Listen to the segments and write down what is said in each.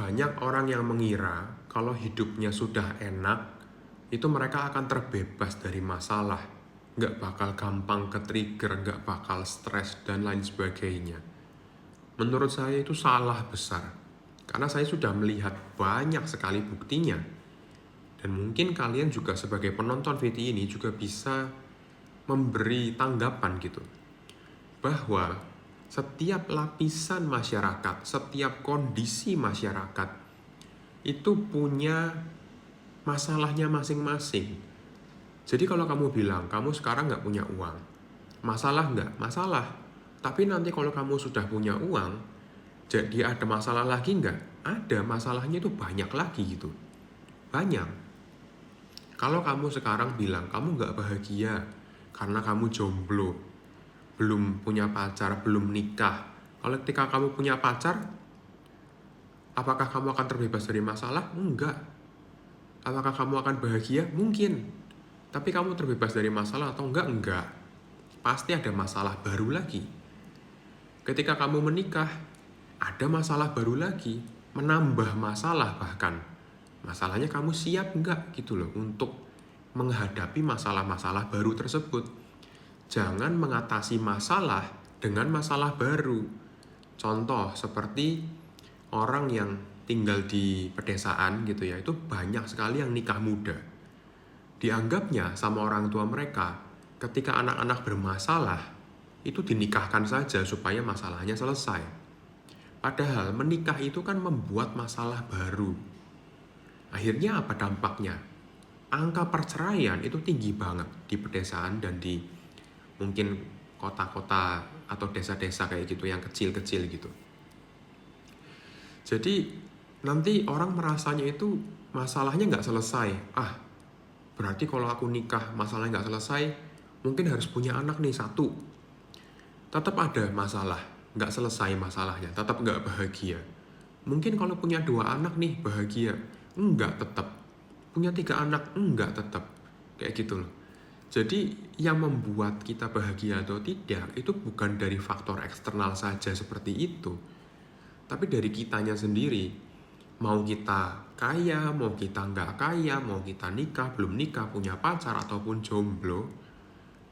Banyak orang yang mengira kalau hidupnya sudah enak, itu mereka akan terbebas dari masalah. Nggak bakal gampang ke-trigger, nggak bakal stres, dan lain sebagainya. Menurut saya itu salah besar. Karena saya sudah melihat banyak sekali buktinya. Dan mungkin kalian juga sebagai penonton VT ini juga bisa memberi tanggapan gitu. Bahwa setiap lapisan masyarakat, setiap kondisi masyarakat itu punya masalahnya masing-masing. Jadi kalau kamu bilang, kamu sekarang nggak punya uang, masalah nggak? Masalah. Tapi nanti kalau kamu sudah punya uang, jadi ada masalah lagi nggak? Ada, masalahnya itu banyak lagi gitu. Banyak. Kalau kamu sekarang bilang, kamu nggak bahagia karena kamu jomblo, belum punya pacar, belum nikah. Kalau ketika kamu punya pacar, apakah kamu akan terbebas dari masalah? Enggak. Apakah kamu akan bahagia? Mungkin. Tapi kamu terbebas dari masalah atau enggak? Enggak. Pasti ada masalah baru lagi. Ketika kamu menikah, ada masalah baru lagi. Menambah masalah bahkan. Masalahnya kamu siap enggak gitu loh untuk menghadapi masalah-masalah baru tersebut. Jangan mengatasi masalah dengan masalah baru. Contoh seperti orang yang tinggal di pedesaan gitu ya, itu banyak sekali yang nikah muda. Dianggapnya sama orang tua mereka, ketika anak-anak bermasalah, itu dinikahkan saja supaya masalahnya selesai. Padahal menikah itu kan membuat masalah baru. Akhirnya apa dampaknya? Angka perceraian itu tinggi banget di pedesaan dan di mungkin kota-kota atau desa-desa kayak gitu yang kecil-kecil gitu. Jadi nanti orang merasanya itu masalahnya nggak selesai. Berarti kalau aku nikah masalahnya nggak selesai, mungkin harus punya anak nih satu. Tetap ada masalah, nggak selesai masalahnya, tetap nggak bahagia. Mungkin kalau punya 2 anak nih bahagia, enggak tetap. Punya 3 anak, enggak tetap. Kayak gitu loh. Jadi yang membuat kita bahagia atau tidak, itu bukan dari faktor eksternal saja seperti itu. Tapi dari kitanya sendiri. Mau kita kaya, mau kita nggak kaya, mau kita nikah, belum nikah, punya pacar, ataupun jomblo,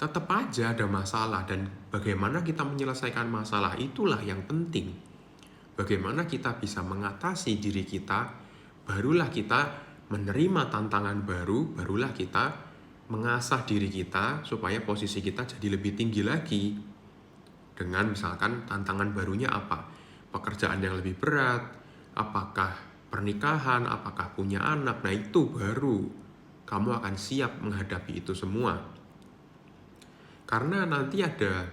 tetap aja ada masalah. Dan bagaimana kita menyelesaikan masalah itulah yang penting. Bagaimana kita bisa mengatasi diri kita, barulah kita menerima tantangan baru, barulah kita mengasah diri kita supaya posisi kita jadi lebih tinggi lagi. Dengan misalkan tantangan barunya apa? Pekerjaan yang lebih berat, apakah pernikahan, apakah punya anak. Nah itu baru kamu akan siap menghadapi itu semua. Karena nanti ada,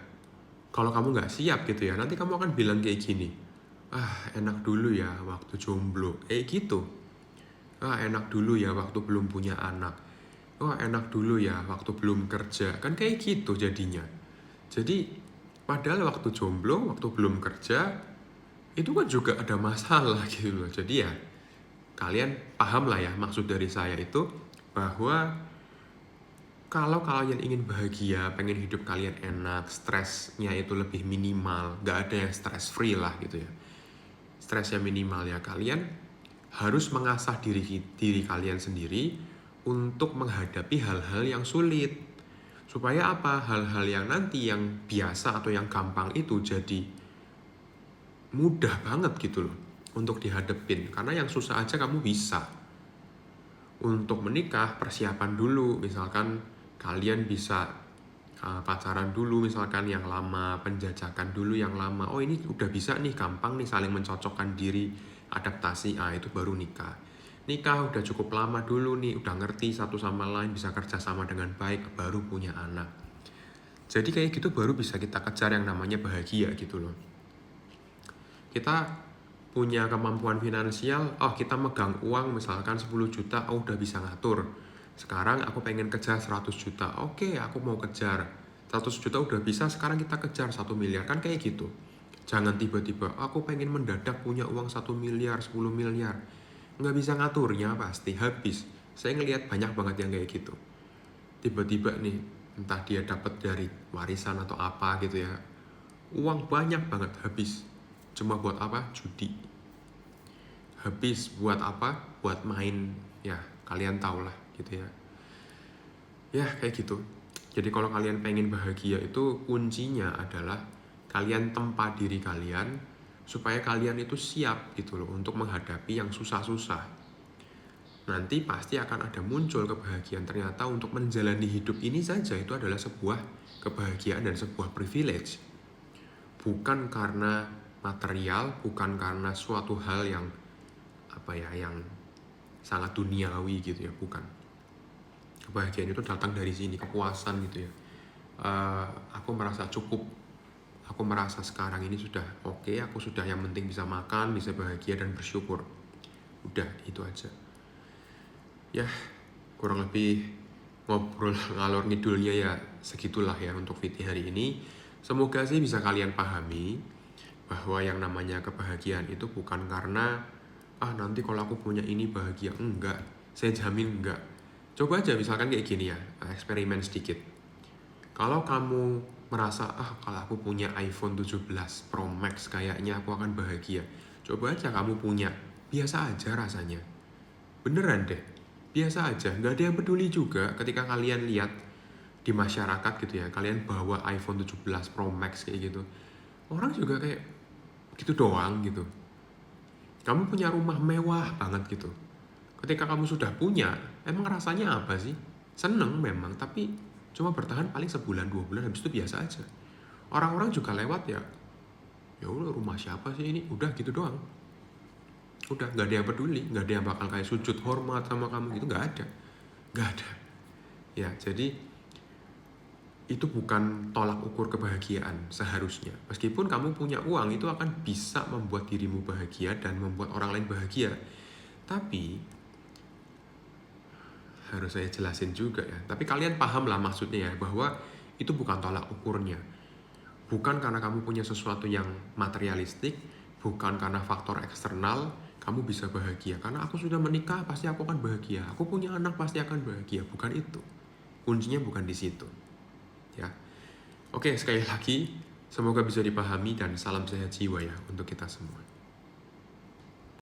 kalau kamu nggak siap gitu ya, nanti kamu akan bilang kayak gini, enak dulu ya waktu jomblo, gitu. Enak dulu ya waktu belum punya anak. Enak dulu ya waktu belum kerja. Kan kayak gitu jadinya. Jadi padahal waktu jomblo, waktu belum kerja, itu kan juga ada masalah gitu loh. Jadi ya kalian paham lah ya maksud dari saya itu, bahwa kalau kalian ingin bahagia, pengen hidup kalian enak, stresnya itu lebih minimal, gak ada yang stress free lah gitu ya, stresnya minimal ya, kalian harus mengasah diri kalian sendiri untuk menghadapi hal-hal yang sulit. Supaya apa? Hal-hal yang nanti yang biasa atau yang gampang itu jadi mudah banget gitu loh untuk dihadepin. Karena yang susah aja kamu bisa. Untuk menikah, persiapan dulu. Misalkan kalian bisa pacaran dulu misalkan yang lama, penjajakan dulu yang lama. Ini udah bisa nih, gampang nih saling mencocokkan diri, adaptasi, itu baru nikah. Nikah udah cukup lama dulu nih, udah ngerti satu sama lain, bisa kerja sama dengan baik, baru punya anak. Jadi kayak gitu baru bisa kita kejar yang namanya bahagia gitu loh. Kita punya kemampuan finansial, kita megang uang misalkan 10 juta, udah bisa ngatur. Sekarang aku pengen kejar 100 juta, oke aku mau kejar 100 juta udah bisa, sekarang kita kejar 1 miliar, kan kayak gitu. Jangan tiba-tiba, aku pengen mendadak punya uang 1 miliar, 10 miliar. Nggak bisa ngaturnya, pasti habis. Saya ngelihat banyak banget yang kayak gitu. Tiba-tiba nih, entah dia dapat dari warisan atau apa gitu ya, uang banyak banget habis. Cuma buat apa? Judi. habis buat apa? Buat main, ya kalian tahu lah gitu ya. Ya kayak gitu. Jadi kalau kalian pengen bahagia itu kuncinya adalah kalian tempa diri kalian supaya kalian itu siap gitu loh untuk menghadapi yang susah-susah. Nanti pasti akan ada muncul kebahagiaan. Ternyata untuk menjalani hidup ini saja itu adalah sebuah kebahagiaan dan sebuah privilege. Bukan karena material, bukan karena suatu hal yang yang sangat duniawi gitu ya, bukan. Kebahagiaan itu datang dari sini, kepuasan gitu ya. Aku merasa cukup, aku merasa sekarang ini sudah oke, aku sudah yang penting bisa makan, bisa bahagia dan bersyukur. Udah, itu aja. Ya, kurang lebih ngobrol ngalor ngidulnya ya segitulah ya untuk video hari ini. Semoga sih bisa kalian pahami bahwa yang namanya kebahagiaan itu bukan karena nanti kalau aku punya ini bahagia. Enggak, saya jamin enggak. Coba aja misalkan kayak gini ya, eksperimen sedikit. Kalau kamu merasa kalau aku punya iPhone 17 Pro Max kayaknya aku akan bahagia. Coba aja kamu punya, biasa aja rasanya. Beneran deh, biasa aja, nggak ada yang peduli juga ketika kalian lihat di masyarakat gitu ya, kalian bawa iPhone 17 Pro Max kayak gitu. Orang juga kayak gitu doang gitu. Kamu punya rumah mewah banget gitu. Ketika kamu sudah punya, emang rasanya apa sih? Seneng memang, tapi cuma bertahan paling sebulan 2 bulan, habis itu biasa aja. Orang-orang juga lewat ya udah rumah siapa sih ini, udah gitu doang. Udah nggak ada yang peduli, nggak ada yang bakal kayak sujud hormat sama kamu gitu, nggak ada ya. Jadi itu bukan tolak ukur kebahagiaan seharusnya. Meskipun kamu punya uang, itu akan bisa membuat dirimu bahagia dan membuat orang lain bahagia, tapi harus saya jelasin juga ya. Tapi kalian paham lah maksudnya ya, bahwa itu bukan tolak ukurnya. Bukan karena kamu punya sesuatu yang materialistik, bukan karena faktor eksternal kamu bisa bahagia. Karena aku sudah menikah, pasti aku akan bahagia. Aku punya anak, pasti akan bahagia. Bukan itu. Kuncinya bukan di situ. Ya. Oke, sekali lagi, semoga bisa dipahami dan salam sehat jiwa ya untuk kita semua.